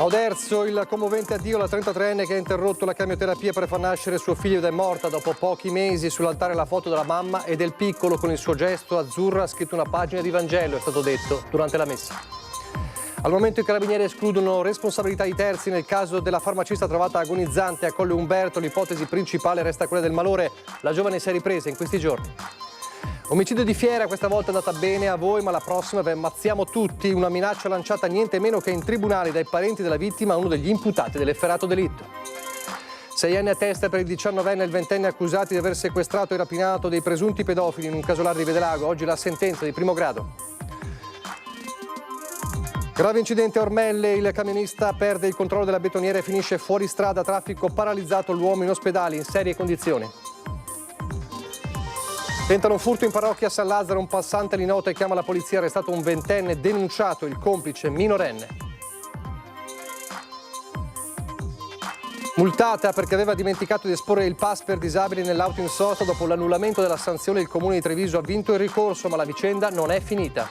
A Oderzo il commovente addio alla 33enne che ha interrotto la chemioterapia per far nascere suo figlio ed è morta dopo pochi mesi. Sull'altare la foto della mamma e del piccolo. Con il suo gesto Azzurra ha scritto una pagina di Vangelo, è stato detto durante la messa. Al momento i carabinieri escludono responsabilità di terzi nel caso della farmacista trovata agonizzante a Colle Umberto. L'ipotesi principale resta quella del malore. La giovane si è ripresa in questi giorni. Omicidio di Fiera, questa volta è andata bene a voi, ma la prossima vi ammazziamo tutti. Una minaccia lanciata niente meno che in tribunale dai parenti della vittima a uno degli imputati dell'efferato delitto. 6 anni a testa per il 19enne e il 20enne accusati di aver sequestrato e rapinato dei presunti pedofili in un casolare di Vedelago. Oggi la sentenza di primo grado. Grave incidente a Ormelle, il camionista perde il controllo della betoniera e finisce fuori strada, traffico paralizzato, l'uomo in ospedale in serie condizioni. Tentano un furto in parrocchia a San Lazzaro, un passante li nota e chiama la polizia, arrestato un 20enne, denunciato il complice minorenne. Multata perché aveva dimenticato di esporre il pass per disabili nell'auto in sosta. Dopo l'annullamento della sanzione il comune di Treviso ha vinto il ricorso, ma la vicenda non è finita.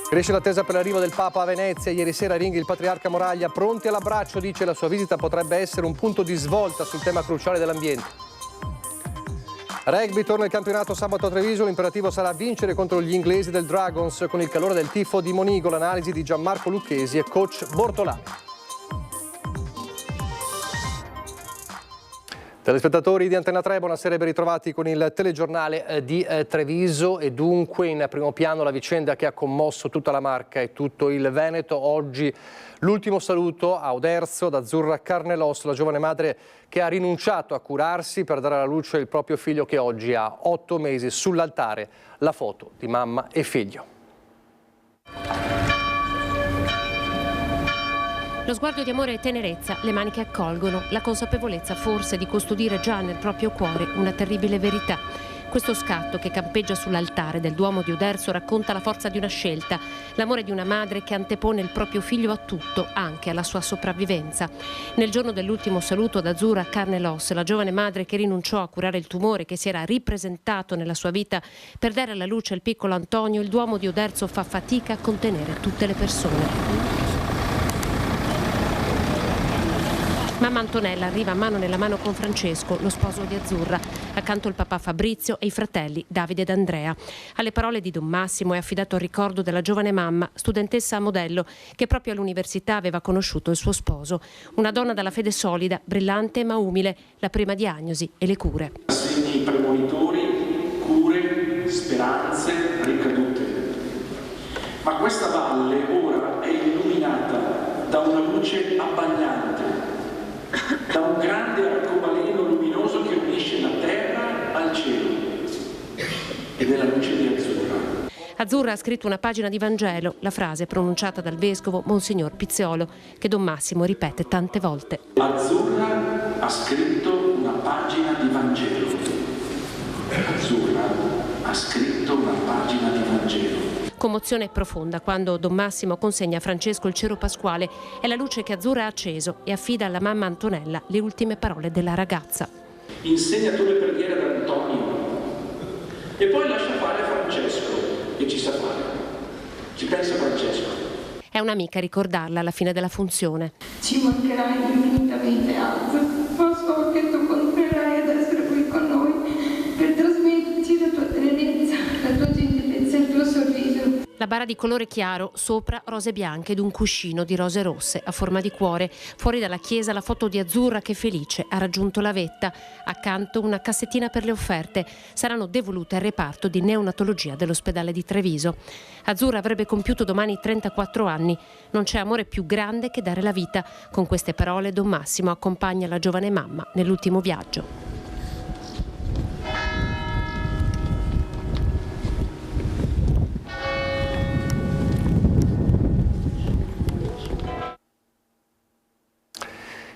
Cresce l'attesa per l'arrivo del Papa a Venezia. Ieri sera a Ringhi il patriarca Moraglia, pronti all'abbraccio, dice la sua visita potrebbe essere un punto di svolta sul tema cruciale dell'ambiente. Rugby torna il campionato sabato a Treviso, l'imperativo sarà vincere contro gli inglesi del Dragons con il calore del tifo di Monigo, l'analisi di Gianmarco Lucchesi e coach Bortolami. Telespettatori di Antena 3, buonasera e ben ritrovati con il telegiornale di Treviso e dunque in primo piano la vicenda che ha commosso tutta la Marca e tutto il Veneto. Oggi l'ultimo saluto a Oderzo da Azzurra Carnelos, la giovane madre che ha rinunciato a curarsi per dare alla luce il proprio figlio che oggi ha 8 mesi. Sull'altare la foto di mamma e figlio. Lo sguardo di amore e tenerezza, le mani che accolgono, la consapevolezza forse di custodire già nel proprio cuore una terribile verità. Questo scatto che campeggia sull'altare del Duomo di Oderzo racconta la forza di una scelta, l'amore di una madre che antepone il proprio figlio a tutto, anche alla sua sopravvivenza. Nel giorno dell'ultimo saluto ad Azzurra Carnelos, la giovane madre che rinunciò a curare il tumore che si era ripresentato nella sua vita per dare alla luce il piccolo Antonio, il Duomo di Oderzo fa fatica a contenere tutte le persone. Mamma Antonella arriva mano nella mano con Francesco, lo sposo di Azzurra, accanto il papà Fabrizio e i fratelli Davide ed Andrea. Alle parole di Don Massimo è affidato il ricordo della giovane mamma, studentessa a modello, che proprio all'università aveva conosciuto il suo sposo. Una donna dalla fede solida, brillante ma umile, la prima diagnosi e le cure. Segni premonitori, cure, speranze, ricadute. Ma questa valle ora è illuminata da una luce abbagliante, da un grande arcobaleno luminoso che unisce la terra al cielo, ed è la luce di Azzurra. Azzurra ha scritto una pagina di Vangelo, la frase pronunciata dal vescovo Monsignor Pizziolo, che Don Massimo ripete tante volte. Azzurra ha scritto una pagina di Vangelo. Azzurra ha scritto una pagina di Vangelo. Commozione profonda quando Don Massimo consegna a Francesco il cero pasquale e la luce che Azzurra ha acceso e affida alla mamma Antonella le ultime parole della ragazza. Insegna tu le preghiere ad Antonio e poi lascia fare a Francesco, che ci sa fare. Ci pensa Francesco. È un'amica a ricordarla alla fine della funzione. Ci mancherai infinitamente, Alza, ma so che tu continuerai ad essere qui con noi per trasmetterci la tua tenerezza, la tua gentilezza e il tuo sorriso. La bara di colore chiaro, sopra rose bianche ed un cuscino di rose rosse a forma di cuore. Fuori dalla chiesa la foto di Azzurra che felice ha raggiunto la vetta. Accanto una cassettina per le offerte. Saranno devolute al reparto di neonatologia dell'ospedale di Treviso. Azzurra avrebbe compiuto domani 34 anni. Non c'è amore più grande che dare la vita. Con queste parole Don Massimo accompagna la giovane mamma nell'ultimo viaggio.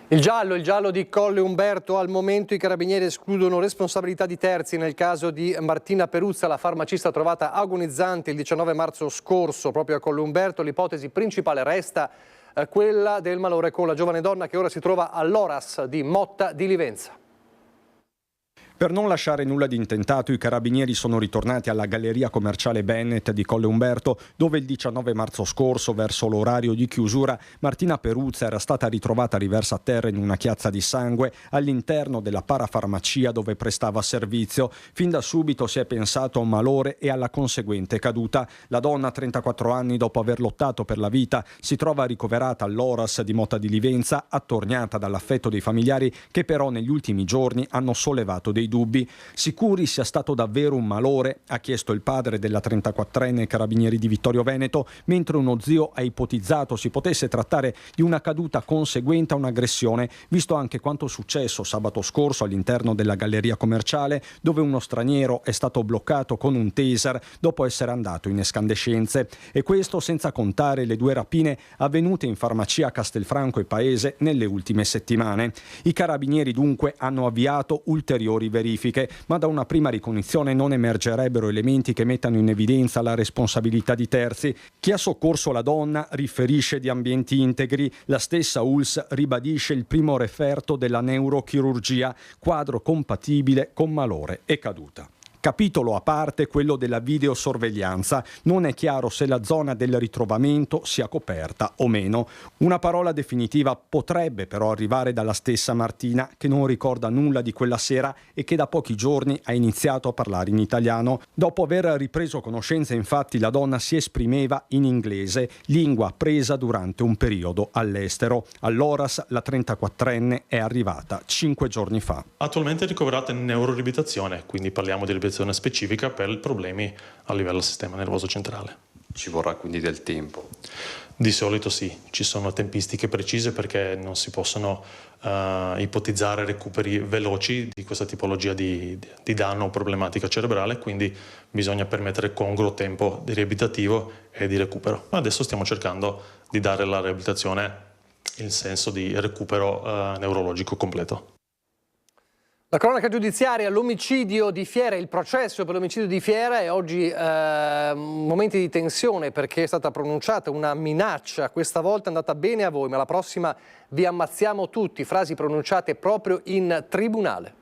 Il giallo di Colle Umberto. Al momento i carabinieri escludono responsabilità di terzi nel caso di Martina Peruzza, la farmacista trovata agonizzante il 19 marzo scorso proprio a Colle Umberto. L'ipotesi principale resta quella del malore con la giovane donna che ora si trova all'Oras di Motta di Livenza. Per non lasciare nulla di intentato, i carabinieri sono ritornati alla galleria commerciale Bennett di Colle Umberto, dove il 19 marzo scorso, verso l'orario di chiusura, Martina Peruzza era stata ritrovata riversa a terra in una chiazza di sangue all'interno della parafarmacia dove prestava servizio. Fin da subito si è pensato a un malore e alla conseguente caduta. La donna, 34 anni, dopo aver lottato per la vita, si trova ricoverata all'Oras di Motta di Livenza, attorniata dall'affetto dei familiari che però negli ultimi giorni hanno sollevato dei dubbi. Sicuri sia stato davvero un malore? Ha chiesto il padre della 34enne carabinieri di Vittorio Veneto, mentre uno zio ha ipotizzato si potesse trattare di una caduta conseguente a un'aggressione, visto anche quanto successo sabato scorso all'interno della galleria commerciale, dove uno straniero è stato bloccato con un taser dopo essere andato in escandescenze. E questo senza contare le 2 rapine avvenute in farmacia Castelfranco e Paese nelle ultime settimane. I carabinieri dunque hanno avviato ulteriori verifiche, ma da una prima ricognizione non emergerebbero elementi che mettano in evidenza la responsabilità di terzi. Chi ha soccorso la donna riferisce di ambienti integri. La stessa ULSS ribadisce il primo referto della neurochirurgia, quadro compatibile con malore e caduta. Capitolo a parte quello della videosorveglianza. Non è chiaro se la zona del ritrovamento sia coperta o meno. Una parola definitiva potrebbe però arrivare dalla stessa Martina, che non ricorda nulla di quella sera e che da pochi giorni ha iniziato a parlare in italiano. Dopo aver ripreso conoscenza, infatti, la donna si esprimeva in inglese, lingua appresa durante un periodo all'estero. All'Oras la 34enne è arrivata 5 giorni fa. Attualmente è ricoverata in neuroriabilitazione, quindi parliamo di riabilitazione specifica per problemi a livello del sistema nervoso centrale. Ci vorrà quindi del tempo? Di solito sì, ci sono tempistiche precise perché non si possono ipotizzare recuperi veloci di questa tipologia di danno o problematica cerebrale, quindi bisogna permettere congruo tempo di riabilitativo e di recupero. Adesso stiamo cercando di dare alla riabilitazione il senso di recupero neurologico completo. La cronaca giudiziaria, l'omicidio di Fiera, il processo per l'omicidio di Fiera è oggi momenti di tensione perché è stata pronunciata una minaccia. Questa volta è andata bene a voi, ma la prossima vi ammazziamo tutti. Frasi pronunciate proprio in tribunale.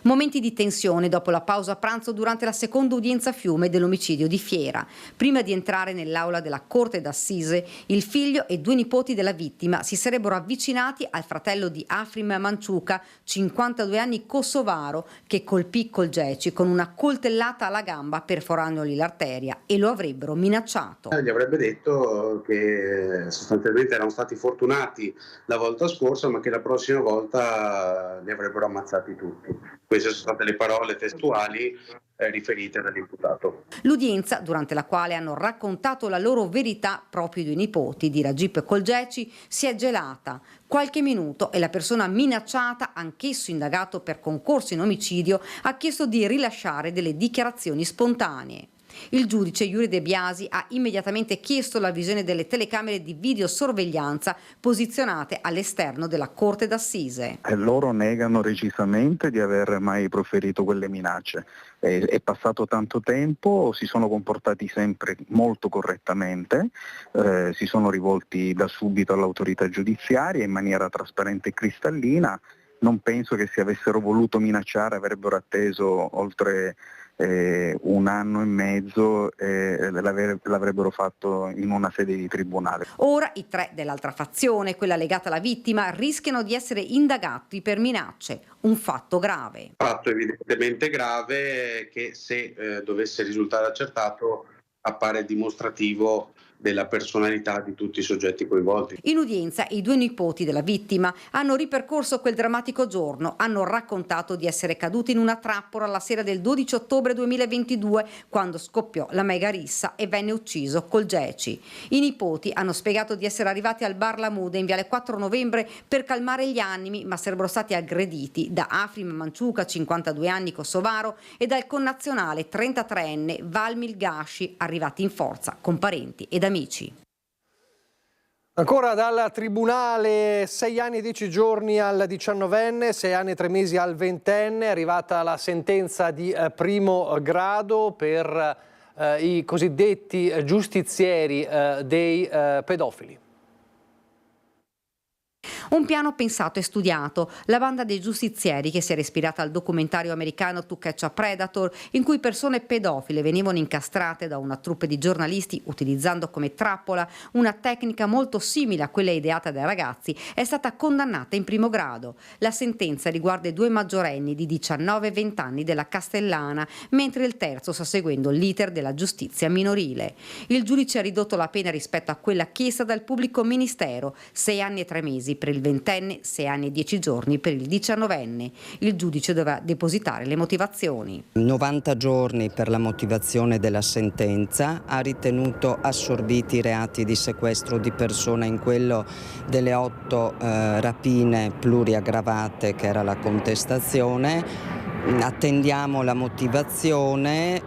Momenti di tensione dopo la pausa pranzo durante la seconda udienza a Fiume dell'omicidio di Fiera. Prima di entrare nell'aula della Corte d'Assise, il figlio e 2 nipoti della vittima si sarebbero avvicinati al fratello di Afrim Manciuca, 52 anni, kosovaro, che colpì Colgeci con una coltellata alla gamba perforandogli l'arteria e lo avrebbero minacciato. Gli avrebbe detto che sostanzialmente erano stati fortunati la volta scorsa, ma che la prossima volta li avrebbero ammazzati tutti. Queste sono state le parole testuali riferite dall'imputato. L'udienza, durante la quale hanno raccontato la loro verità proprio i 2 nipoti di Ragip Colgeci, si è gelata. Qualche minuto e la persona minacciata, anch'esso indagato per concorso in omicidio, ha chiesto di rilasciare delle dichiarazioni spontanee. Il giudice Iuri De Biasi ha immediatamente chiesto la visione delle telecamere di videosorveglianza posizionate all'esterno della Corte d'Assise. Loro negano recisamente di aver mai proferito quelle minacce. È passato tanto tempo, si sono comportati sempre molto correttamente, si sono rivolti da subito all'autorità giudiziaria in maniera trasparente e cristallina. Non penso che se avessero voluto minacciare avrebbero atteso oltre 1 anno e mezzo, l'avrebbero fatto in una sede di tribunale. Ora i 3 dell'altra fazione, quella legata alla vittima, rischiano di essere indagati per minacce, un fatto grave. Fatto evidentemente grave che se dovesse risultare accertato appare dimostrativo della personalità di tutti i soggetti coinvolti. In udienza i 2 nipoti della vittima hanno ripercorso quel drammatico giorno, hanno raccontato di essere caduti in una trappola la sera del 12 ottobre 2022 quando scoppiò la mega rissa e venne ucciso Colgeci. I nipoti hanno spiegato di essere arrivati al bar La Muda in viale 4 novembre per calmare gli animi, ma sarebbero stati aggrediti da Afrim Manciuca, 52 anni, kosovaro, e dal connazionale 33enne Valmil Gashi, arrivati in forza con parenti ed amici. Ancora dal tribunale, 6 anni e 10 giorni al 19enne, 6 anni e 3 mesi al 20enne, è arrivata la sentenza di primo grado per i cosiddetti giustizieri dei pedofili. Un piano pensato e studiato, la banda dei giustizieri che si era ispirata al documentario americano To Catch a Predator, in cui persone pedofile venivano incastrate da una troupe di giornalisti utilizzando come trappola una tecnica molto simile a quella ideata dai ragazzi, è stata condannata in primo grado. La sentenza riguarda i 2 maggiorenni di 19 e 20 anni della Castellana, mentre il terzo sta seguendo l'iter della giustizia minorile. Il giudice ha ridotto la pena rispetto a quella chiesta dal pubblico ministero, 6 anni e 3 mesi per il 20enne, 6 anni e 10 giorni per il 19enne. Il giudice doveva depositare le motivazioni. 90 giorni per la motivazione della sentenza, ha ritenuto assorbiti i reati di sequestro di persona in quello delle 8 rapine pluriaggravate che era la contestazione. Attendiamo la motivazione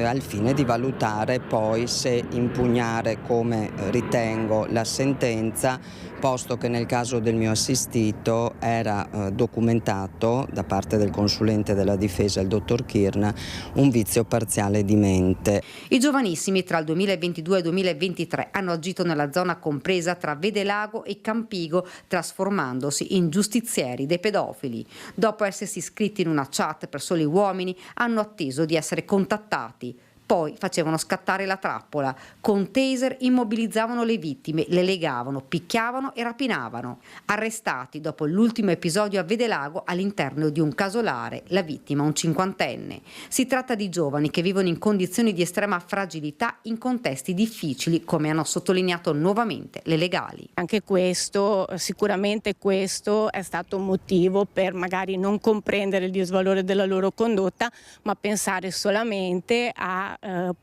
al fine di valutare poi se impugnare, come ritengo, la sentenza, posto che nel caso del mio assistito era documentato da parte del consulente della difesa, il dottor Kirna, un vizio parziale di mente. I giovanissimi tra il 2022 e il 2023 hanno agito nella zona compresa tra Vedelago e Campigo, trasformandosi in giustizieri dei pedofili. Dopo essersi iscritti in una chat per soli uomini, hanno atteso di essere contattati. Poi facevano scattare la trappola. Con taser immobilizzavano le vittime, le legavano, picchiavano e rapinavano. Arrestati dopo l'ultimo episodio a Vedelago all'interno di un casolare, la vittima un 50enne. Si tratta di giovani che vivono in condizioni di estrema fragilità in contesti difficili, come hanno sottolineato nuovamente le legali. Anche questo, sicuramente questo è stato un motivo per magari non comprendere il disvalore della loro condotta, ma pensare solamente a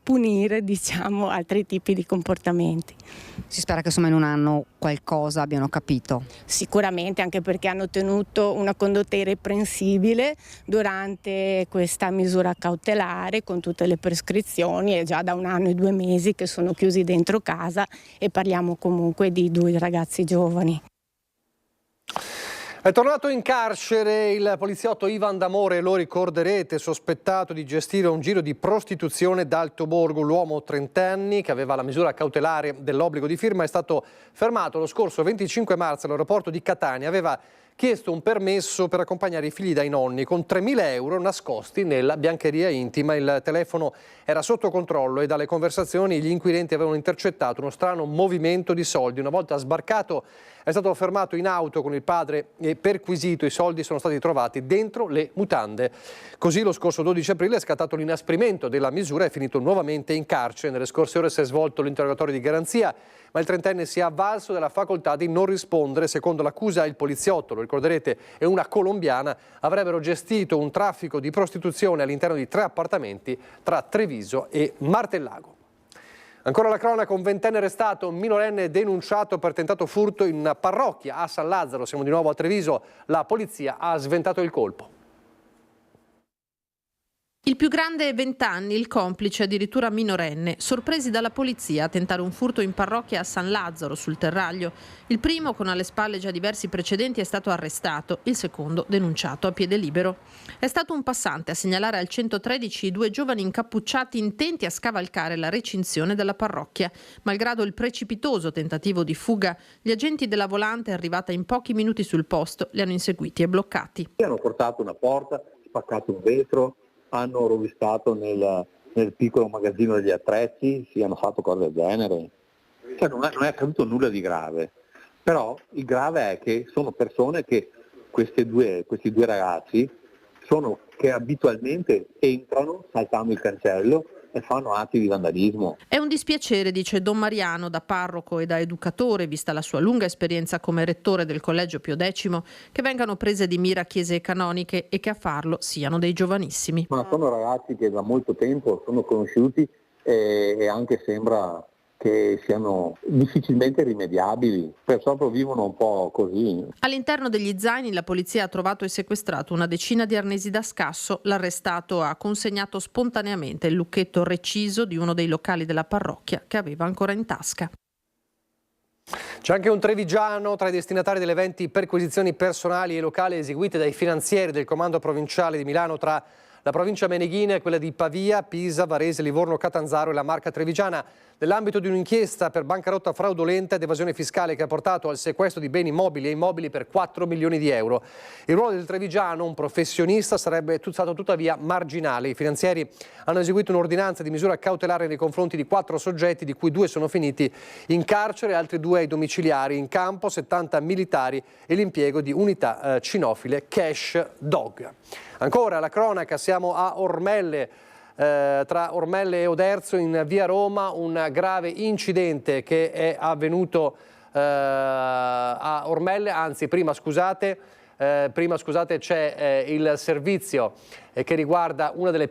punire, diciamo, altri tipi di comportamenti. Si spera che insomma in un anno qualcosa abbiano capito. Sicuramente, anche perché hanno tenuto una condotta irreprensibile durante questa misura cautelare con tutte le prescrizioni, è già da 1 anno e 2 mesi che sono chiusi dentro casa e parliamo comunque di 2 ragazzi giovani. È tornato in carcere il poliziotto Ivan D'Amore, lo ricorderete, sospettato di gestire un giro di prostituzione d'Alto Borgo. L'uomo 30 anni che aveva la misura cautelare dell'obbligo di firma è stato fermato lo scorso 25 marzo all'aeroporto di Catania. Aveva chiesto un permesso per accompagnare i figli dai nonni con 3.000 euro nascosti nella biancheria intima. Il telefono era sotto controllo e dalle conversazioni gli inquirenti avevano intercettato uno strano movimento di soldi. Una volta sbarcato è stato fermato in auto con il padre e perquisito. I soldi sono stati trovati dentro le mutande. Così lo scorso 12 aprile è scattato l'inasprimento della misura e è finito nuovamente in carcere. Nelle scorse ore si è svolto l'interrogatorio di garanzia, ma il 30enne si è avvalso della facoltà di non rispondere. Secondo l'accusa il poliziotto, lo ricorderete, e una colombiana avrebbero gestito un traffico di prostituzione all'interno di 3 appartamenti tra Treviso e Martellago. Ancora la cronaca, un 20enne arrestato, un minorenne denunciato per tentato furto in una parrocchia a San Lazzaro. Siamo di nuovo a Treviso, la polizia ha sventato il colpo. Il più grande è 20 anni, il complice addirittura minorenne, sorpresi dalla polizia a tentare un furto in parrocchia a San Lazzaro sul Terraglio. Il primo, con alle spalle già diversi precedenti, è stato arrestato, il secondo denunciato a piede libero. È stato un passante a segnalare al 113 i 2 giovani incappucciati intenti a scavalcare la recinzione della parrocchia. Malgrado il precipitoso tentativo di fuga, gli agenti della volante, arrivata in pochi minuti sul posto, li hanno inseguiti e bloccati. Hanno portato una porta, spaccato un vetro, hanno rovistato nel piccolo magazzino degli attrezzi, sì, hanno fatto cose del genere. Cioè non è accaduto nulla di grave, però il grave è che sono persone che questi due ragazzi che abitualmente entrano saltando il cancello e fanno atti di vandalismo. È un dispiacere, dice Don Mariano, da parroco e da educatore, vista la sua lunga esperienza come rettore del Collegio Pio X, che vengano prese di mira chiese canoniche e che a farlo siano dei giovanissimi. Ma sono ragazzi che da molto tempo sono conosciuti e anche sembra che siano difficilmente rimediabili, perciò vivono un po' così. All'interno degli zaini la polizia ha trovato e sequestrato una decina di arnesi da scasso. L'arrestato ha consegnato spontaneamente il lucchetto reciso di uno dei locali della parrocchia che aveva ancora in tasca. C'è anche un trevigiano tra i destinatari delle 20 perquisizioni personali e locali eseguite dai finanzieri del comando provinciale di Milano tra la provincia meneghina e quella di Pavia, Pisa, Varese, Livorno, Catanzaro e la Marca trevigiana. nell'ambito di un'inchiesta per bancarotta fraudolenta ed evasione fiscale che ha portato al sequestro di beni mobili e immobili per 4 milioni di euro. Il ruolo del trevigiano, un professionista, sarebbe stato tuttavia marginale. I finanzieri hanno eseguito un'ordinanza di misura cautelare nei confronti di 4 soggetti, di cui 2 sono finiti in carcere, altri 2 ai domiciliari. In campo 70 militari e l'impiego di unità cinofile Cash Dog. Ancora la cronaca, siamo a Ormelle. Tra Ormelle e Oderzo in via Roma un grave incidente che è avvenuto a Ormelle, anzi prima scusate c'è il servizio che riguarda una delle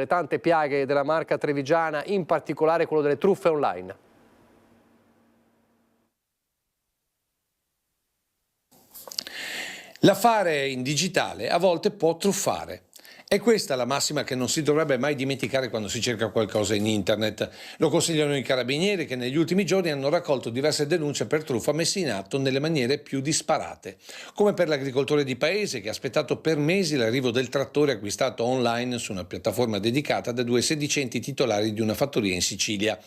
tante piaghe della marca trevigiana, in particolare quello delle truffe online. L'affare in digitale a volte può truffare. È questa la massima che non si dovrebbe mai dimenticare quando si cerca qualcosa in internet. Lo consigliano i carabinieri, che negli ultimi giorni hanno raccolto diverse denunce per truffa messe in atto nelle maniere più disparate. Come per l'agricoltore di paese che ha aspettato per mesi l'arrivo del trattore acquistato online su una piattaforma dedicata da 2 sedicenti titolari di una fattoria in Sicilia.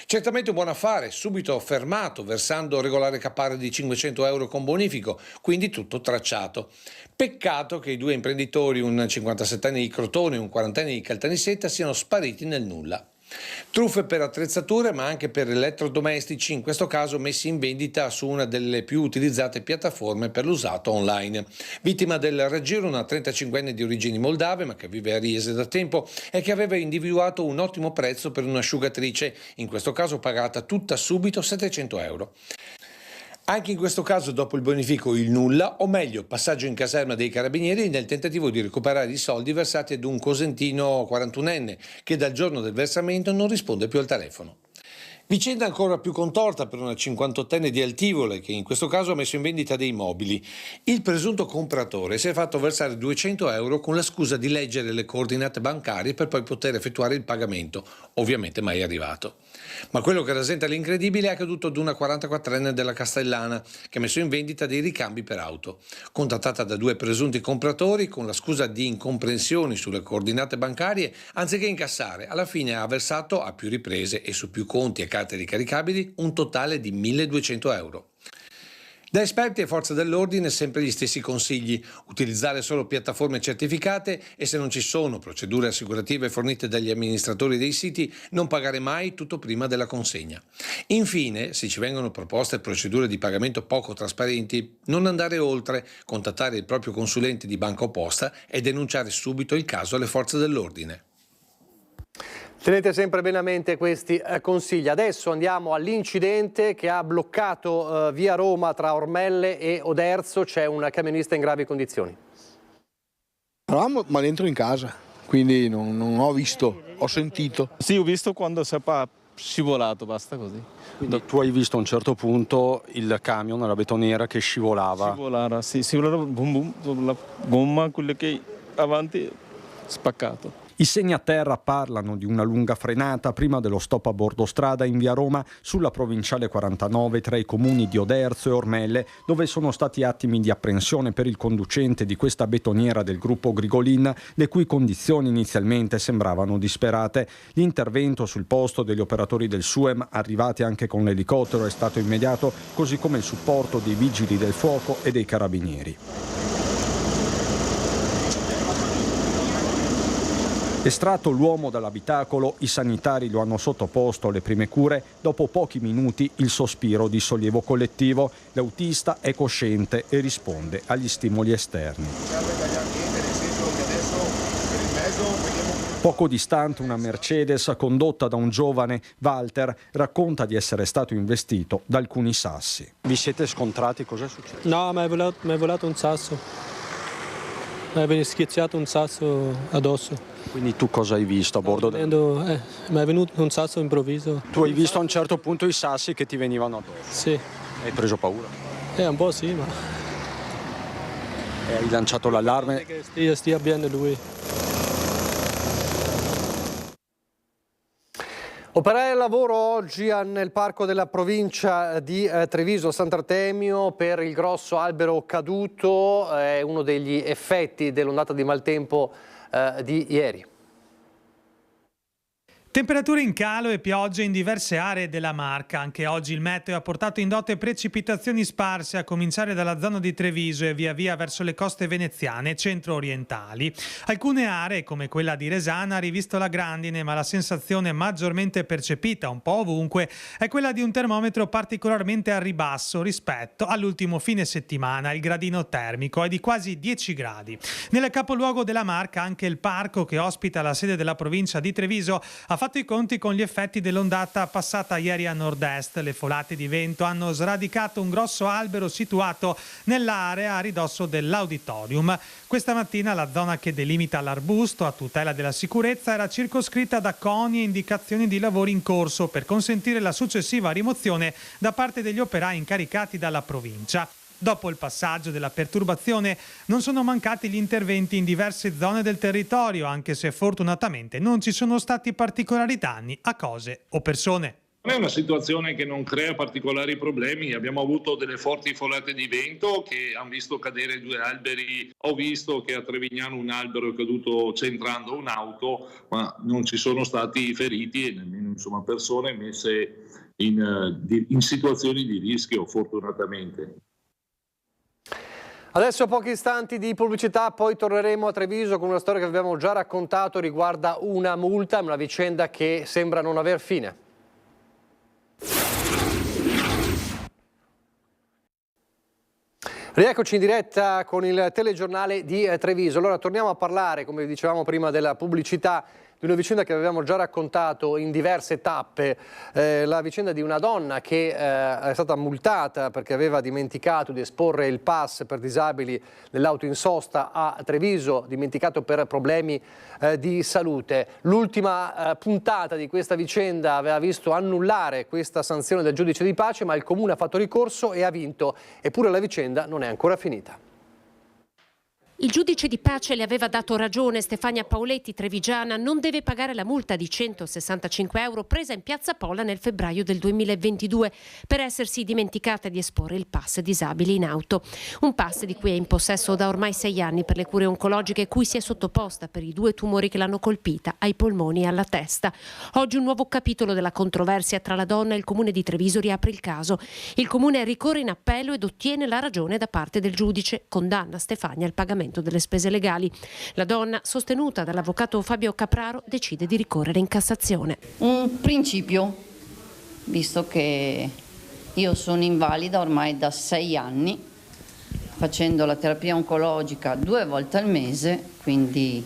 Certamente un buon affare, subito fermato, versando regolare caparra di 500 euro con bonifico, quindi tutto tracciato. Peccato che i 2 imprenditori, un 57enne di Crotone e un 40enne di Caltanissetta, siano spariti nel nulla. Truffe per attrezzature ma anche per elettrodomestici, in questo caso messi in vendita su una delle più utilizzate piattaforme per l'usato online. Vittima del raggiro una 35enne di origini moldave ma che vive a Riese da tempo e che aveva individuato un ottimo prezzo per un'asciugatrice, in questo caso pagata tutta subito 700 euro. Anche in questo caso dopo il bonifico il nulla, o meglio passaggio in caserma dei carabinieri nel tentativo di recuperare i soldi versati ad un cosentino 41enne che dal giorno del versamento non risponde più al telefono. Vicenda ancora più contorta per una 58enne di Altivole che in questo caso ha messo in vendita dei mobili. Il presunto compratore si è fatto versare 200 euro con la scusa di leggere le coordinate bancarie per poi poter effettuare il pagamento, ovviamente mai arrivato. Ma quello che rasenta l'incredibile è accaduto ad una 44enne della Castellana che ha messo in vendita dei ricambi per auto. Contattata da 2 presunti compratori con la scusa di incomprensioni sulle coordinate bancarie, anziché incassare, alla fine ha versato a più riprese e su più conti e carte ricaricabili un totale di 1.200 euro. Da esperti e forze dell'ordine sempre gli stessi consigli: utilizzare solo piattaforme certificate e, se non ci sono procedure assicurative fornite dagli amministratori dei siti, non pagare mai tutto prima della consegna. Infine, se ci vengono proposte procedure di pagamento poco trasparenti, non andare oltre, contattare il proprio consulente di banca o posta e denunciare subito il caso alle forze dell'ordine. Tenete sempre bene a mente questi consigli. Adesso andiamo all'incidente che ha bloccato via Roma tra Ormelle e Oderzo. C'è un camionista in gravi condizioni. Eravamo ma dentro in casa, quindi non ho visto, ho sentito. Sì, ho visto quando si è scivolato, basta così. Quindi tu hai visto a un certo punto il camion, la betoniera che scivolava? Scivolava, boom boom, la gomma, quella che avanti, spaccato. I segni a terra parlano di una lunga frenata prima dello stop a bordo strada in via Roma sulla provinciale 49 tra i comuni di Oderzo e Ormelle, dove sono stati attimi di apprensione per il conducente di questa betoniera del gruppo Grigolin, le cui condizioni inizialmente sembravano disperate. L'intervento sul posto degli operatori del SUEM, arrivati anche con l'elicottero, è stato immediato, così come il supporto dei vigili del fuoco e dei carabinieri. Estratto l'uomo dall'abitacolo, i sanitari lo hanno sottoposto alle prime cure. Dopo pochi minuti il sospiro di sollievo collettivo. L'autista è cosciente e risponde agli stimoli esterni. Poco distante una Mercedes condotta da un giovane, Walter, racconta di essere stato investito da alcuni sassi. Vi siete scontrati? Cos'è successo? No, mi è volato un sasso. Mi è schiacciato un sasso addosso. Quindi tu cosa hai visto a bordo? Mi è venuto un sasso improvviso. Tu hai visto a un certo punto i sassi che ti venivano addosso? Sì. Hai preso paura? Un po' sì, ma... E hai lanciato l'allarme? Che stia bene lui. Operai al lavoro oggi nel parco della provincia di Treviso Sant'Artemio per il grosso albero caduto, è uno degli effetti dell'ondata di maltempo di ieri. Temperature in calo e piogge in diverse aree della Marca. Anche oggi il meteo ha portato in dote precipitazioni sparse, a cominciare dalla zona di Treviso e via via verso le coste veneziane e centro-orientali. Alcune aree, come quella di Resana, ha rivisto la grandine, ma la sensazione maggiormente percepita un po' ovunque è quella di un termometro particolarmente a ribasso rispetto all'ultimo fine settimana. Il gradino termico è di quasi 10 gradi. Nel capoluogo della Marca anche il parco, che ospita la sede della provincia di Treviso, ha fatto i conti con gli effetti dell'ondata passata ieri a nord-est. Le folate di vento hanno sradicato un grosso albero situato nell'area a ridosso dell'auditorium. Questa mattina la zona che delimita l'arbusto a tutela della sicurezza era circoscritta da coni e indicazioni di lavori in corso per consentire la successiva rimozione da parte degli operai incaricati dalla provincia. Dopo il passaggio della perturbazione non sono mancati gli interventi in diverse zone del territorio, anche se fortunatamente non ci sono stati particolari danni a cose o persone. Non è una situazione che non crea particolari problemi, abbiamo avuto delle forti folate di vento che hanno visto cadere 2 alberi, ho visto che a Trevignano un albero è caduto centrando un'auto, ma non ci sono stati feriti e nemmeno persone messe in situazioni di rischio, fortunatamente. Adesso pochi istanti di pubblicità, poi torneremo a Treviso con una storia che abbiamo già raccontato, riguarda una multa, una vicenda che sembra non aver fine. Rieccoci in diretta con il telegiornale di Treviso. Allora torniamo a parlare, come dicevamo prima, della pubblicità, di una vicenda che avevamo già raccontato in diverse tappe, la vicenda di una donna che è stata multata perché aveva dimenticato di esporre il pass per disabili nell'auto in sosta a Treviso, dimenticato per problemi di salute. L'ultima puntata di questa vicenda aveva visto annullare questa sanzione del giudice di pace, ma il comune ha fatto ricorso e ha vinto, eppure la vicenda non è ancora finita. Il giudice di pace le aveva dato ragione. Stefania Pauletti, trevigiana, non deve pagare la multa di 165 euro presa in Piazza Pola nel febbraio del 2022 per essersi dimenticata di esporre il pass disabili in auto. Un pass di cui è in possesso da ormai 6 anni per le cure oncologiche cui si è sottoposta per i 2 tumori che l'hanno colpita ai polmoni e alla testa. Oggi un nuovo capitolo della controversia tra la donna e il comune di Treviso riapre il caso. Il comune ricorre in appello ed ottiene la ragione da parte del giudice. Condanna Stefania al pagamento delle spese legali. La donna, sostenuta dall'avvocato Fabio Capraro, decide di ricorrere in Cassazione. Un principio, visto che io sono invalida ormai da 6 anni, facendo la terapia oncologica 2 volte al mese, quindi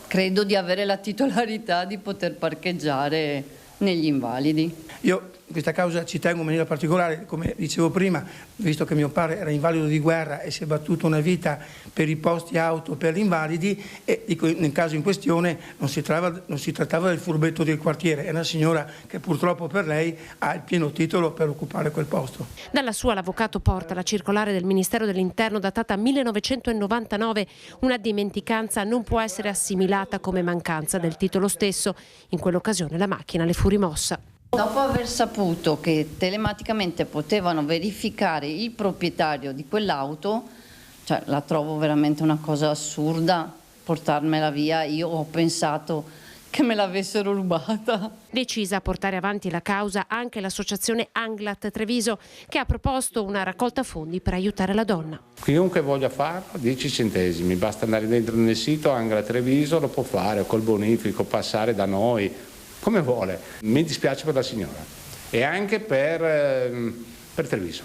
credo di avere la titolarità di poter parcheggiare negli invalidi. Io in questa causa ci tengo in maniera particolare, come dicevo prima, visto che mio padre era invalido di guerra e si è battuto una vita per i posti auto per gli invalidi, e nel caso in questione non si trattava del furbetto del quartiere, è una signora che purtroppo per lei ha il pieno titolo per occupare quel posto. Dalla sua l'avvocato porta la circolare del Ministero dell'Interno datata 1999. Una dimenticanza non può essere assimilata come mancanza del titolo stesso. In quell'occasione la macchina le fu rimossa. Dopo aver saputo che telematicamente potevano verificare il proprietario di quell'auto, cioè la trovo veramente una cosa assurda portarmela via. Io ho pensato che me l'avessero rubata. Decisa a portare avanti la causa anche l'associazione Anglat Treviso, che ha proposto una raccolta fondi per aiutare la donna. Chiunque voglia farlo, 10 centesimi, basta andare dentro nel sito Anglat Treviso, lo può fare col bonifico, passare da noi, come vuole. Mi dispiace per la signora e anche per Treviso.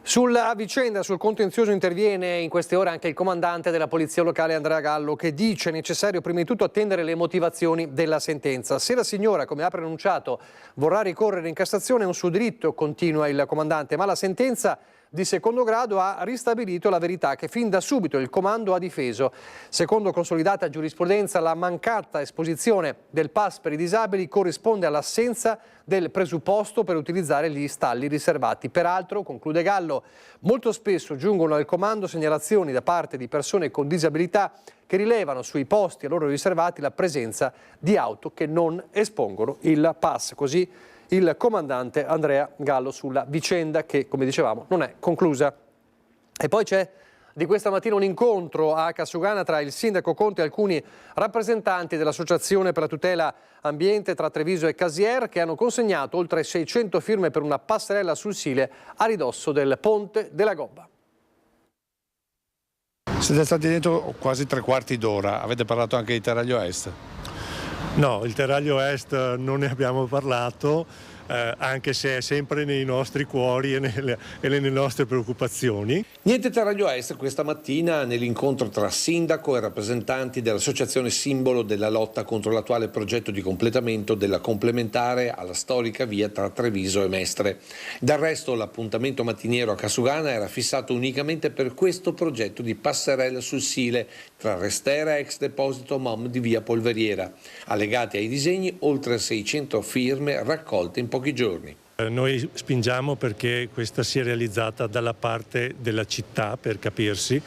Sulla vicenda, sul contenzioso interviene in queste ore anche il comandante della polizia locale Andrea Gallo, che dice necessario prima di tutto attendere le motivazioni della sentenza. Se la signora, come ha preannunciato, vorrà ricorrere in Cassazione è un suo diritto, continua il comandante, ma la sentenza di secondo grado ha ristabilito la verità che fin da subito il comando ha difeso. Secondo consolidata giurisprudenza, la mancata esposizione del pass per i disabili corrisponde all'assenza del presupposto per utilizzare gli stalli riservati. Peraltro, conclude Gallo, molto spesso giungono al comando segnalazioni da parte di persone con disabilità che rilevano sui posti a loro riservati la presenza di auto che non espongono il pass. Così il comandante Andrea Gallo sulla vicenda che, come dicevamo, non è conclusa. E poi c'è di questa mattina un incontro a Casugana tra il sindaco Conte e alcuni rappresentanti dell'Associazione per la tutela ambiente tra Treviso e Casier, che hanno consegnato oltre 600 firme per una passerella sul Sile a ridosso del ponte della Gobba. Siete stati dentro quasi 3/4 d'ora, avete parlato anche di Terraglio Est? No, il Terraglio Est non ne abbiamo parlato, anche se è sempre nei nostri cuori e nelle nostre preoccupazioni. Niente Terraglio Est questa mattina nell'incontro tra sindaco e rappresentanti dell'associazione simbolo della lotta contro l'attuale progetto di completamento della complementare alla storica via tra Treviso e Mestre. Del resto l'appuntamento mattiniero a Casugana era fissato unicamente per questo progetto di passerella sul Sile tra Restera e ex deposito MOM di via Polveriera. Allegati ai disegni oltre 600 firme raccolte in pochi giorni. Noi spingiamo perché questa sia realizzata dalla parte della città, per capirsi,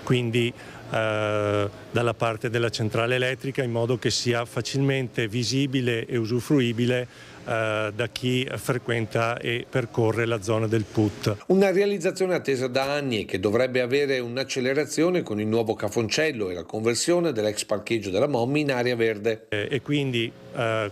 quindi dalla parte della centrale elettrica, in modo che sia facilmente visibile e usufruibile da chi frequenta e percorre la zona del PUT. Una realizzazione attesa da anni e che dovrebbe avere un'accelerazione con il nuovo cafoncello e la conversione dell'ex parcheggio della MOM in area verde. E quindi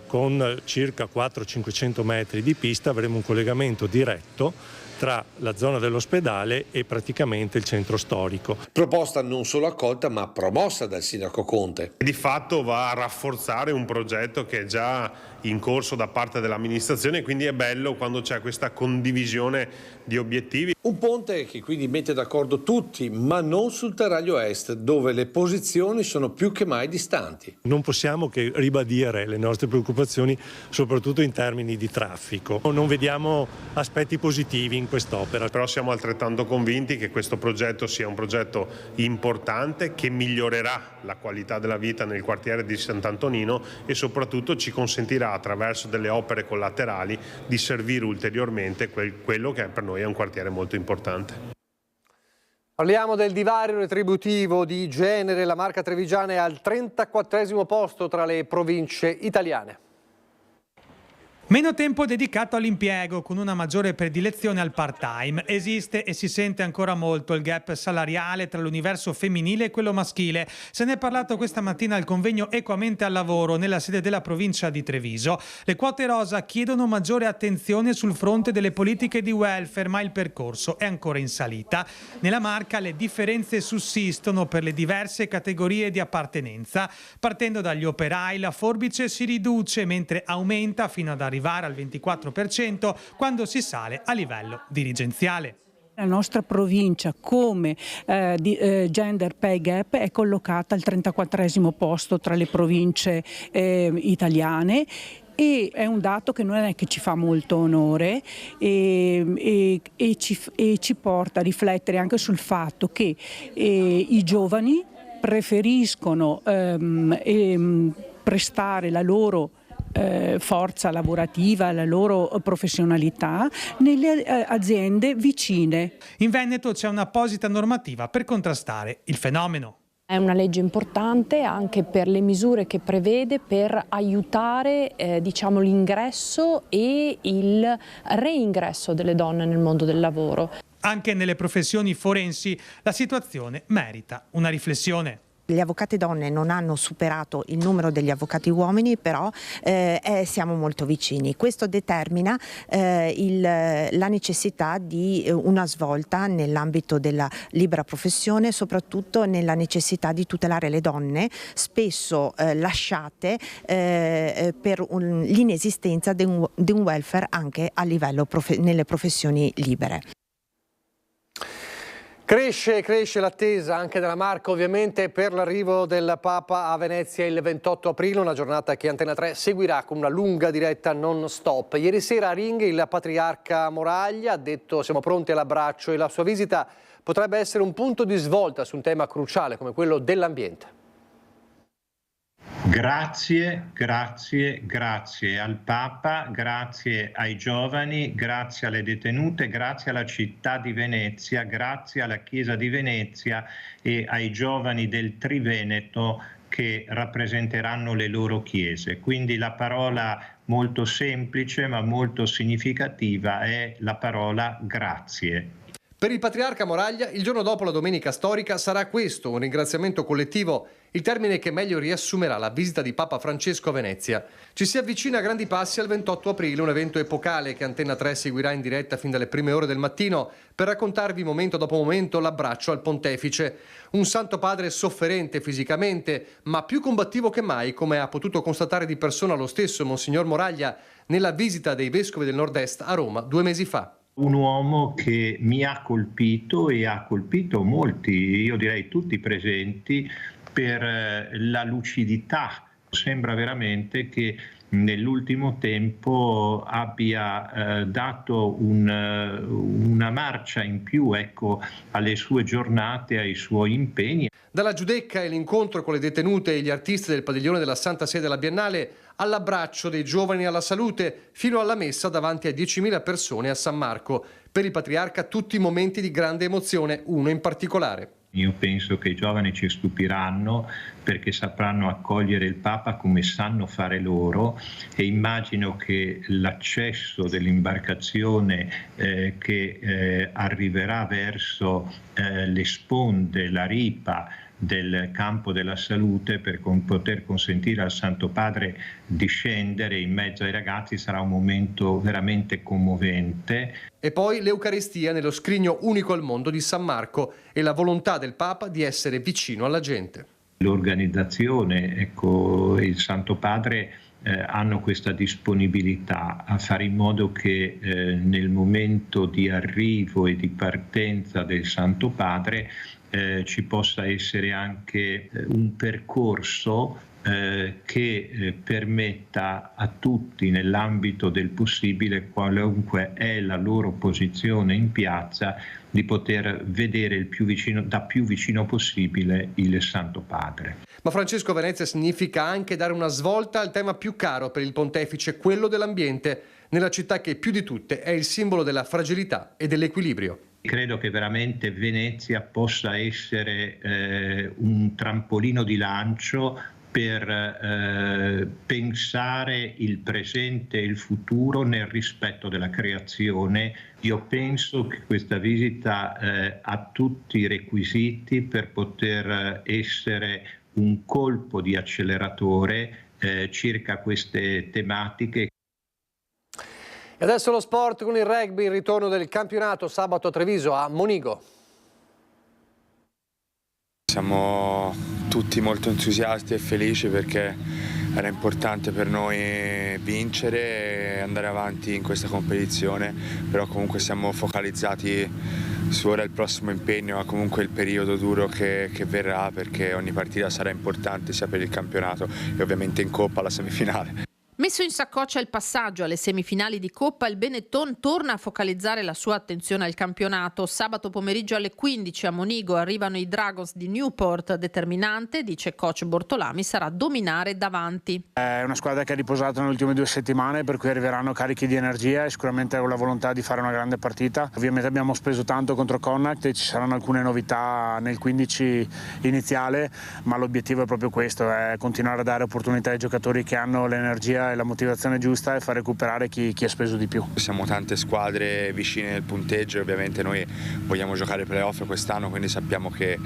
con circa 400-500 metri di pista avremo un collegamento diretto tra la zona dell'ospedale e praticamente il centro storico. Proposta non solo accolta ma promossa dal sindaco Conte. Di fatto va a rafforzare un progetto che è già in corso da parte dell'amministrazione, quindi è bello quando c'è questa condivisione di obiettivi. Un ponte che quindi mette d'accordo tutti, ma non sul Terraglio Est, dove le posizioni sono più che mai distanti. Non possiamo che ribadire le nostre preoccupazioni, soprattutto in termini di traffico. Non vediamo aspetti positivi in quest'opera. Però siamo altrettanto convinti che questo progetto sia un progetto importante, che migliorerà la qualità della vita nel quartiere di Sant'Antonino e soprattutto ci consentirà, attraverso delle opere collaterali, di servire ulteriormente quello che per noi è un quartiere molto importante. Parliamo del divario retributivo di genere. La Marca trevigiana è al 34° posto tra le province italiane. Meno tempo dedicato all'impiego, con una maggiore predilezione al part-time. Esiste e si sente ancora molto il gap salariale tra l'universo femminile e quello maschile. Se ne è parlato questa mattina al convegno Equamente al lavoro nella sede della provincia di Treviso. Le quote rosa chiedono maggiore attenzione sul fronte delle politiche di welfare, ma il percorso è ancora in salita. Nella Marca le differenze sussistono per le diverse categorie di appartenenza. Partendo dagli operai, la forbice si riduce, mentre aumenta fino ad arrivare al 24% quando si sale a livello dirigenziale. La nostra provincia come gender pay gap è collocata al 34° posto tra le province italiane. E è un dato che non è che ci fa molto onore e ci porta a riflettere anche sul fatto che i giovani preferiscono prestare la loro forza lavorativa, la loro professionalità nelle aziende vicine. In Veneto c'è un'apposita normativa per contrastare il fenomeno. È una legge importante anche per le misure che prevede per aiutare l'ingresso e il reingresso delle donne nel mondo del lavoro. Anche nelle professioni forensi la situazione merita una riflessione. Gli avvocati donne non hanno superato il numero degli avvocati uomini, però siamo molto vicini. Questo determina la necessità di una svolta nell'ambito della libera professione, soprattutto nella necessità di tutelare le donne, spesso lasciate per l'inesistenza di un welfare anche a livello nelle professioni libere. Cresce l'attesa anche della Marca, ovviamente, per l'arrivo del Papa a Venezia il 28 aprile, una giornata che Antena 3 seguirà con una lunga diretta non stop. Ieri sera a Ring il patriarca Moraglia ha detto: siamo pronti all'abbraccio, e la sua visita potrebbe essere un punto di svolta su un tema cruciale come quello dell'ambiente. Grazie al Papa, grazie ai giovani, grazie alle detenute, grazie alla città di Venezia, grazie alla Chiesa di Venezia e ai giovani del Triveneto che rappresenteranno le loro chiese. Quindi la parola molto semplice ma molto significativa è la parola grazie. Per il patriarca Moraglia, il giorno dopo la domenica storica sarà questo, un ringraziamento collettivo, il termine che meglio riassumerà la visita di Papa Francesco a Venezia. Ci si avvicina a grandi passi al 28 aprile, un evento epocale che Antenna 3 seguirà in diretta fin dalle prime ore del mattino per raccontarvi momento dopo momento l'abbraccio al pontefice. Un Santo Padre sofferente fisicamente, ma più combattivo che mai, come ha potuto constatare di persona lo stesso Monsignor Moraglia nella visita dei vescovi del Nord-Est a Roma 2 mesi fa. Un uomo che mi ha colpito e ha colpito molti, io direi tutti presenti, per la lucidità. Sembra veramente che nell'ultimo tempo abbia dato una marcia in più, ecco, alle sue giornate, ai suoi impegni. Dalla Giudecca e l'incontro con le detenute e gli artisti del padiglione della Santa Sede alla Biennale, all'abbraccio dei giovani alla salute, fino alla messa davanti a 10.000 persone a San Marco. Per il patriarca tutti momenti di grande emozione, uno in particolare. Io penso che i giovani ci stupiranno perché sapranno accogliere il Papa come sanno fare loro, e immagino che l'accesso dell'imbarcazione che arriverà verso le sponde, la ripa del campo della salute per poter consentire al Santo Padre di scendere in mezzo ai ragazzi sarà un momento veramente commovente. E poi l'Eucaristia nello scrigno unico al mondo di San Marco e la volontà del Papa di essere vicino alla gente. L'organizzazione, ecco, il Santo Padre hanno questa disponibilità a fare in modo che nel momento di arrivo e di partenza del Santo Padre ci possa essere anche un percorso che permetta a tutti, nell'ambito del possibile, qualunque è la loro posizione in piazza, di poter vedere da più vicino possibile il Santo Padre. Ma Francesco a Venezia significa anche dare una svolta al tema più caro per il pontefice, quello dell'ambiente, nella città che più di tutte è il simbolo della fragilità e dell'equilibrio. Credo che veramente Venezia possa essere un trampolino di lancio per pensare il presente e il futuro nel rispetto della creazione. Io penso che questa visita ha tutti i requisiti per poter essere un colpo di acceleratore circa queste tematiche. E adesso lo sport con il rugby, il ritorno del campionato sabato a Treviso a Monigo. Siamo tutti molto entusiasti e felici perché era importante per noi vincere e andare avanti in questa competizione, però comunque siamo focalizzati su ora il prossimo impegno, ma comunque il periodo duro che verrà, perché ogni partita sarà importante sia per il campionato e ovviamente in Coppa la semifinale. Messo in saccoccia il passaggio alle semifinali di Coppa, il Benetton torna a focalizzare la sua attenzione al campionato. Sabato pomeriggio alle 15 a Monigo arrivano i Dragons di Newport. Determinante, dice coach Bortolami, sarà dominare davanti. È una squadra che ha riposato nelle ultime 2 settimane, per cui arriveranno carichi di energia e sicuramente con la volontà di fare una grande partita. Ovviamente abbiamo speso tanto contro Connacht e ci saranno alcune novità nel 15 iniziale, ma l'obiettivo è proprio questo, è continuare a dare opportunità ai giocatori che hanno l'energia e la motivazione giusta e far recuperare chi ha speso di più. Siamo tante squadre vicine nel punteggio e ovviamente noi vogliamo giocare playoff quest'anno, quindi sappiamo che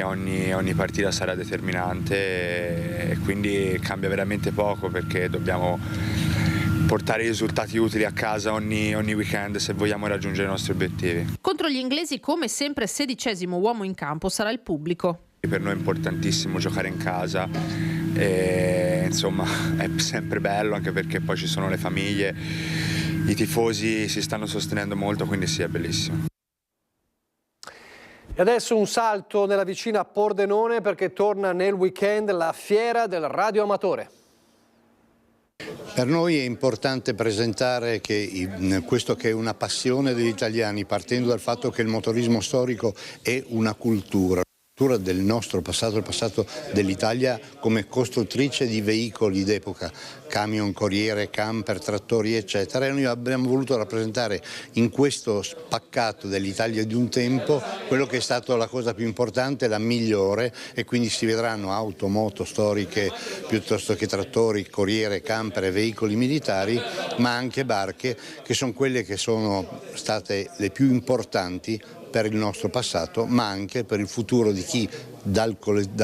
ogni partita sarà determinante e quindi cambia veramente poco, perché dobbiamo portare i risultati utili a casa ogni weekend se vogliamo raggiungere i nostri obiettivi. Contro gli inglesi, come sempre, 16° uomo in campo sarà il pubblico. Per noi è importantissimo giocare in casa e insomma è sempre bello, anche perché poi ci sono le famiglie, i tifosi si stanno sostenendo molto, quindi sì, è bellissimo. E adesso un salto nella vicina Pordenone, perché torna nel weekend la fiera del radioamatore. Per noi è importante presentare questo che è una passione degli italiani, partendo dal fatto che il motorismo storico è una cultura del nostro passato, il passato dell'Italia come costruttrice di veicoli d'epoca, camion, corriere, camper, trattori eccetera, e noi abbiamo voluto rappresentare in questo spaccato dell'Italia di un tempo quello che è stato la cosa più importante, la migliore, e quindi si vedranno auto, moto storiche piuttosto che trattori, corriere, camper e veicoli militari, ma anche barche che sono quelle che sono state le più importanti per il nostro passato, ma anche per il futuro di chi da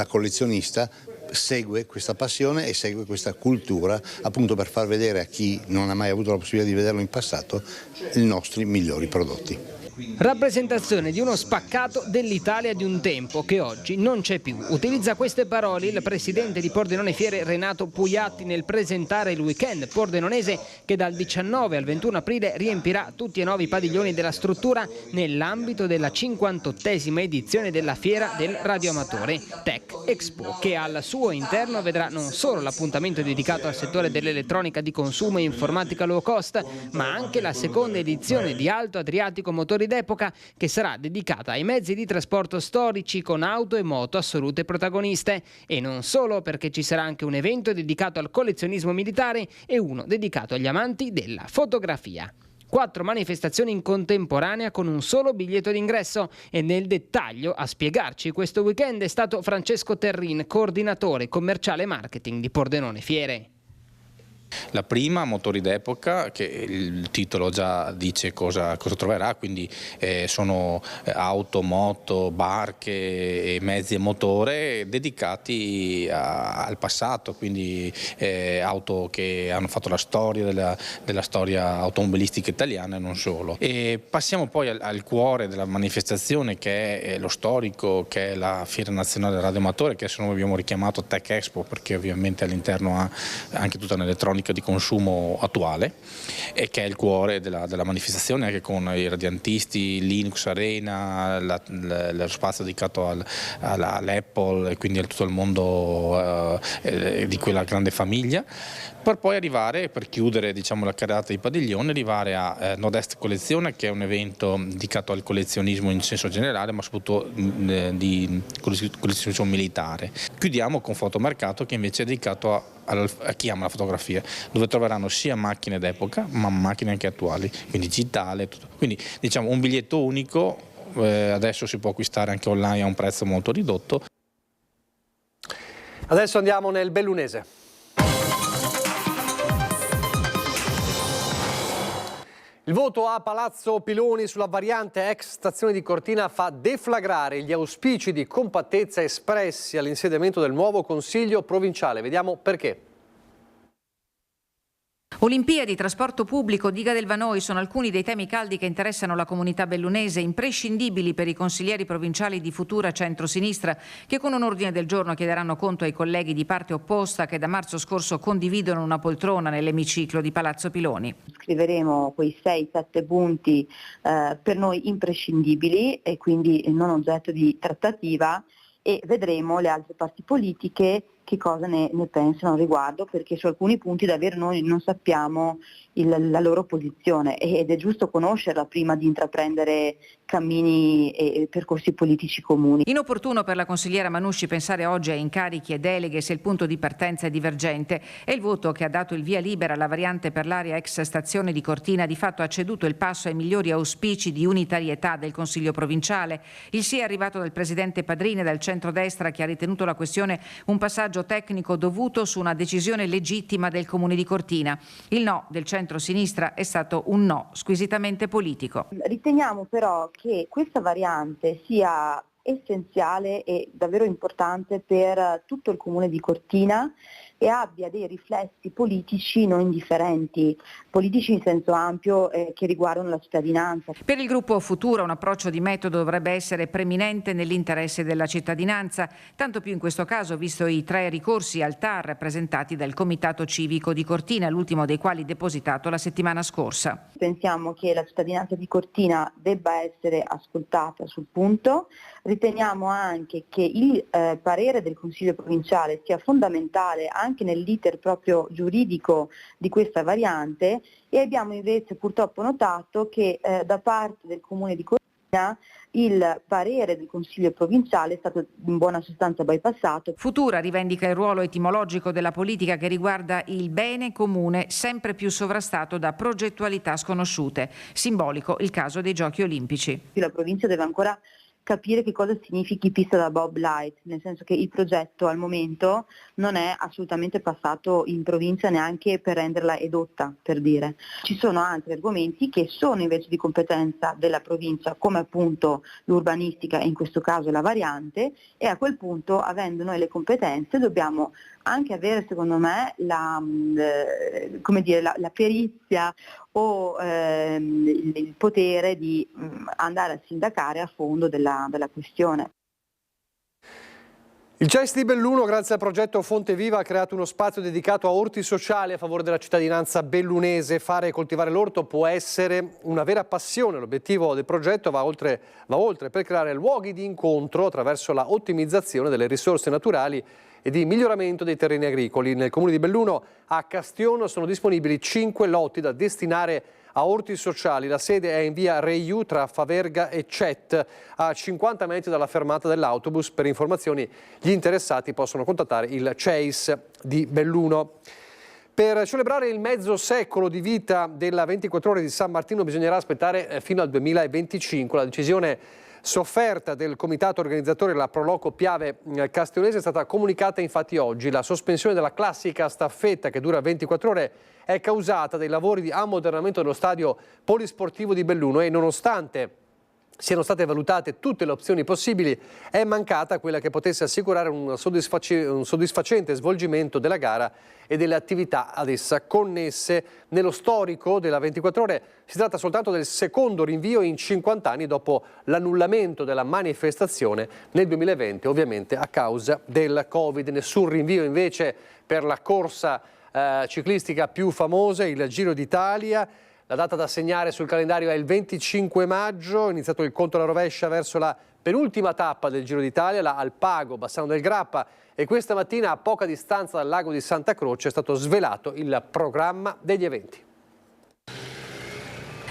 collezionista segue questa passione e segue questa cultura, appunto per far vedere a chi non ha mai avuto la possibilità di vederlo in passato i nostri migliori prodotti. Rappresentazione di uno spaccato dell'Italia di un tempo che oggi non c'è più. Utilizza queste parole il presidente di Pordenone Fiere Renato Pugliatti nel presentare il weekend pordenonese che dal 19 al 21 aprile riempirà tutti e 9 i padiglioni della struttura nell'ambito della 58esima edizione della Fiera del Radioamatore Tech Expo, che al suo interno vedrà non solo l'appuntamento dedicato al settore dell'elettronica di consumo e informatica low cost, ma anche la seconda edizione di Alto Adriatico Motori d'Epoca, che sarà dedicata ai mezzi di trasporto storici con auto e moto assolute protagoniste. E non solo, perché ci sarà anche un evento dedicato al collezionismo militare e uno dedicato agli amanti della fotografia. 4 manifestazioni in contemporanea con un solo biglietto d'ingresso, e nel dettaglio a spiegarci questo weekend è stato Francesco Terrin, coordinatore commerciale e marketing di Pordenone Fiere. La prima, Motori d'Epoca, che il titolo già dice cosa troverà, quindi sono auto, moto, barche e mezzi a motore dedicati al passato, quindi auto che hanno fatto la storia della storia automobilistica italiana e non solo. E passiamo poi al cuore della manifestazione, che è lo storico, che è la Fiera Nazionale del Radioamatore, che adesso noi abbiamo richiamato Tech Expo perché ovviamente all'interno ha anche tutta un'elettronica di consumo attuale, e che è il cuore della manifestazione, anche con i radiantisti, Linux Arena, lo spazio dedicato all'Apple e quindi a tutto il mondo di quella grande famiglia, per poi arrivare, per chiudere diciamo la carrellata di padiglione, arrivare a Nord-Est Collezione, che è un evento dedicato al collezionismo in senso generale, ma soprattutto di collezionismo militare. Chiudiamo con Fotomercato, che invece è dedicato a chi ama la fotografia, dove troveranno sia macchine d'epoca ma macchine anche attuali, quindi digitale, tutto. Quindi diciamo un biglietto unico, adesso si può acquistare anche online a un prezzo molto ridotto. Adesso andiamo nel Bellunese. Il voto a Palazzo Piloni sulla variante ex stazione di Cortina fa deflagrare gli auspici di compattezza espressi all'insediamento del nuovo Consiglio provinciale. Vediamo perché. Olimpiadi, trasporto pubblico, diga del Vanoi sono alcuni dei temi caldi che interessano la comunità bellunese, imprescindibili per i consiglieri provinciali di Futura Centrosinistra, che con un ordine del giorno chiederanno conto ai colleghi di parte opposta che da marzo scorso condividono una poltrona nell'emiciclo di Palazzo Piloni. Scriveremo quei 6-7 punti per noi imprescindibili e quindi non oggetto di trattativa, e vedremo le altre parti politiche che cosa ne pensano al riguardo, perché su alcuni punti davvero noi non sappiamo la loro posizione ed è giusto conoscerla prima di intraprendere cammini e percorsi politici comuni. Inopportuno per la consigliera Manusci pensare oggi a incarichi e deleghe se il punto di partenza è divergente, e il voto che ha dato il via libera alla variante per l'area ex stazione di Cortina di fatto ha ceduto il passo ai migliori auspici di unitarietà del Consiglio provinciale. Il sì è arrivato dal presidente Padrini e dal centrodestra, che ha ritenuto la questione un passaggio tecnico dovuto su una decisione legittima del Comune di Cortina. Il no del centro-sinistra è stato un no squisitamente politico. Riteniamo però che questa variante sia essenziale e davvero importante per tutto il Comune di Cortina e abbia dei riflessi politici non indifferenti, politici in senso ampio che riguardano la cittadinanza. Per il gruppo Futura un approccio di metodo dovrebbe essere preminente nell'interesse della cittadinanza, tanto più in questo caso visto i 3 ricorsi al TAR presentati dal Comitato Civico di Cortina, l'ultimo dei quali depositato la settimana scorsa. Pensiamo che la cittadinanza di Cortina debba essere ascoltata sul punto. Riteniamo anche che il parere del Consiglio provinciale sia fondamentale anche nell'iter proprio giuridico di questa variante, e abbiamo invece purtroppo notato che da parte del Comune di Cortina il parere del Consiglio provinciale è stato in buona sostanza bypassato. Futura rivendica il ruolo etimologico della politica che riguarda il bene comune sempre più sovrastato da progettualità sconosciute. Simbolico il caso dei Giochi Olimpici. La provincia deve ancora capire che cosa significhi pista da bob light, nel senso che il progetto al momento non è assolutamente passato in provincia neanche per renderla edotta, per dire. Ci sono altri argomenti che sono invece di competenza della provincia, come appunto l'urbanistica e in questo caso la variante, e a quel punto, avendo noi le competenze, dobbiamo anche avere, secondo me, la perizia o il potere di andare a sindacare a fondo della questione. Il CEIS di Belluno, grazie al progetto Fonte Viva, ha creato uno spazio dedicato a orti sociali a favore della cittadinanza bellunese. Fare e coltivare l'orto può essere una vera passione. L'obiettivo del progetto va oltre per creare luoghi di incontro attraverso la ottimizzazione delle risorse naturali e di miglioramento dei terreni agricoli. Nel comune di Belluno, a Castiono, sono disponibili 5 lotti da destinare a orti sociali. La sede è in via Reiu tra Faverga e Cet, a 50 metri dalla fermata dell'autobus. Per informazioni gli interessati possono contattare il CEIS di Belluno. Per celebrare il mezzo secolo di vita della 24 ore di San Martino bisognerà aspettare fino al 2025. La decisione sofferta del comitato organizzatore della Proloco Piave Castionese è stata comunicata infatti oggi. La sospensione della classica staffetta, che dura 24 ore, è causata dai lavori di ammodernamento dello stadio polisportivo di Belluno e, nonostante siano state valutate tutte le opzioni possibili, è mancata quella che potesse assicurare un soddisfacente svolgimento della gara e delle attività ad essa connesse. Nello storico della 24 ore si tratta soltanto del secondo rinvio in 50 anni dopo l'annullamento della manifestazione nel 2020, ovviamente a causa del Covid. Nessun rinvio invece per la corsa ciclistica più famosa, il Giro d'Italia. La data da segnare sul calendario è il 25 maggio, è iniziato il conto alla rovescia verso la penultima tappa del Giro d'Italia, la Alpago, Bassano del Grappa, e questa mattina a poca distanza dal lago di Santa Croce è stato svelato il programma degli eventi.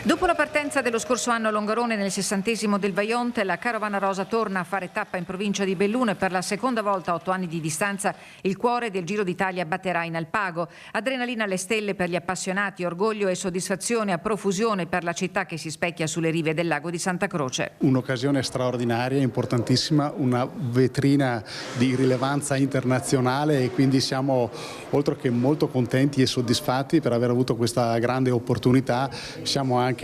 Dopo la partenza dello scorso anno a Longarone nel 60° del Vajont, la Carovana Rosa torna a fare tappa in provincia di Belluno e per la seconda volta a 8 anni di distanza il cuore del Giro d'Italia batterà in Alpago. Adrenalina alle stelle per gli appassionati, orgoglio e soddisfazione a profusione per la città che si specchia sulle rive del lago di Santa Croce. Un'occasione straordinaria, importantissima, una vetrina di rilevanza internazionale e quindi siamo oltre che molto contenti e soddisfatti per aver avuto questa grande opportunità. Siamo anche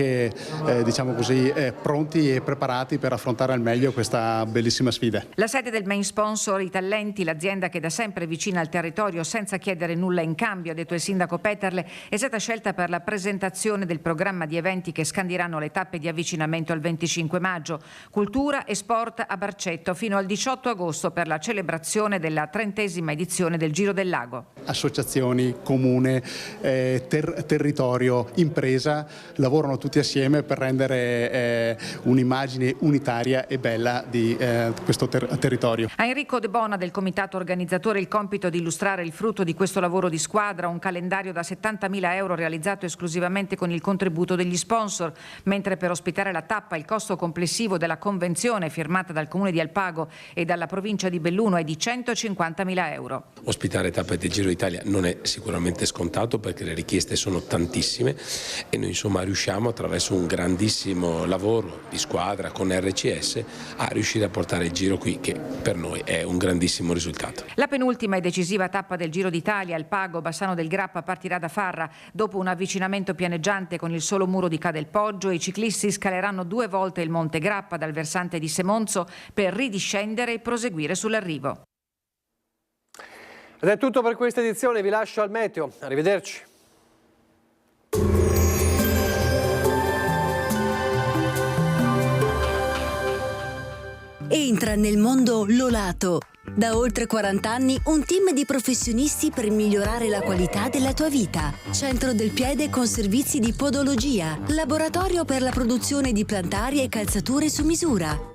diciamo così, pronti e preparati per affrontare al meglio questa bellissima sfida. La sede del main sponsor, i Tallenti, l'azienda che da sempre è vicina al territorio senza chiedere nulla in cambio, ha detto il sindaco Peterle, è stata scelta per la presentazione del programma di eventi che scandiranno le tappe di avvicinamento al 25 maggio. Cultura e sport a Barcetto fino al 18 agosto per la celebrazione della 30ª edizione del Giro del Lago. Associazioni, comune, territorio, impresa lavorano tutti assieme per rendere un'immagine unitaria e bella di questo territorio. A Enrico De Bona del comitato organizzatore il compito di illustrare il frutto di questo lavoro di squadra, un calendario da 70.000 euro realizzato esclusivamente con il contributo degli sponsor, mentre per ospitare la tappa il costo complessivo della convenzione firmata dal Comune di Alpago e dalla provincia di Belluno è di 150.000 euro. Ospitare tappe del Giro d'Italia non è sicuramente scontato perché le richieste sono tantissime e noi insomma riusciamo attraverso un grandissimo lavoro di squadra con RCS a riuscire a portare il Giro qui, che per noi è un grandissimo risultato. La penultima e decisiva tappa del Giro d'Italia, Alpago, Bassano del Grappa, partirà da Farra. Dopo un avvicinamento pianeggiante con il solo muro di Cadelpoggio, i ciclisti scaleranno 2 volte il Monte Grappa dal versante di Semonzo per ridiscendere e proseguire sull'arrivo. Ed è tutto per questa edizione, vi lascio al meteo. Arrivederci. Entra nel mondo Lolato. Da oltre 40 anni un team di professionisti per migliorare la qualità della tua vita. Centro del piede con servizi di podologia. Laboratorio per la produzione di plantari e calzature su misura.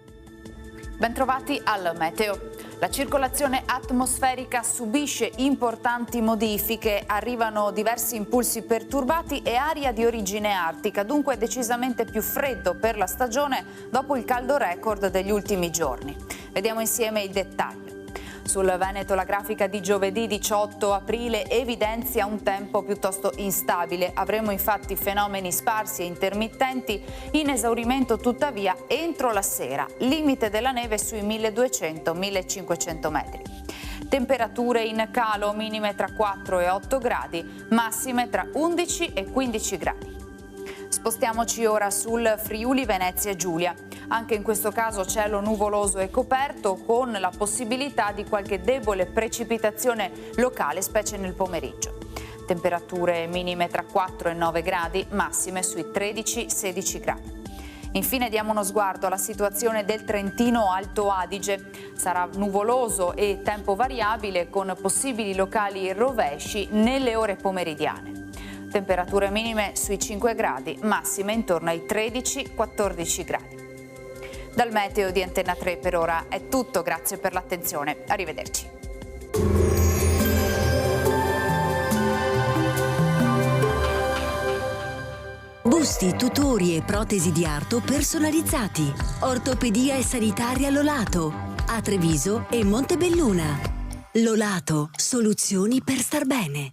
Bentrovati al meteo. La circolazione atmosferica subisce importanti modifiche, arrivano diversi impulsi perturbati e aria di origine artica, dunque decisamente più freddo per la stagione dopo il caldo record degli ultimi giorni. Vediamo insieme i dettagli. Sul Veneto la grafica di giovedì 18 aprile evidenzia un tempo piuttosto instabile. Avremo infatti fenomeni sparsi e intermittenti, in esaurimento tuttavia entro la sera, limite della neve sui 1200-1500 metri. Temperature in calo, minime tra 4 e 8 gradi, massime tra 11 e 15 gradi. Spostiamoci ora sul Friuli Venezia Giulia. Anche in questo caso cielo nuvoloso e coperto, con la possibilità di qualche debole precipitazione locale, specie nel pomeriggio. Temperature minime tra 4 e 9 gradi, massime sui 13-16 gradi. Infine diamo uno sguardo alla situazione del Trentino Alto Adige. Sarà nuvoloso e tempo variabile, con possibili locali rovesci nelle ore pomeridiane. Temperature minime sui 5 gradi, massime intorno ai 13-14 gradi. Dal meteo di Antenna 3 per ora è tutto, grazie per l'attenzione. Arrivederci. Busti, tutori e protesi di arto personalizzati. Ortopedia e sanitaria Lolato. A Treviso e Montebelluna. Lolato, soluzioni per star bene.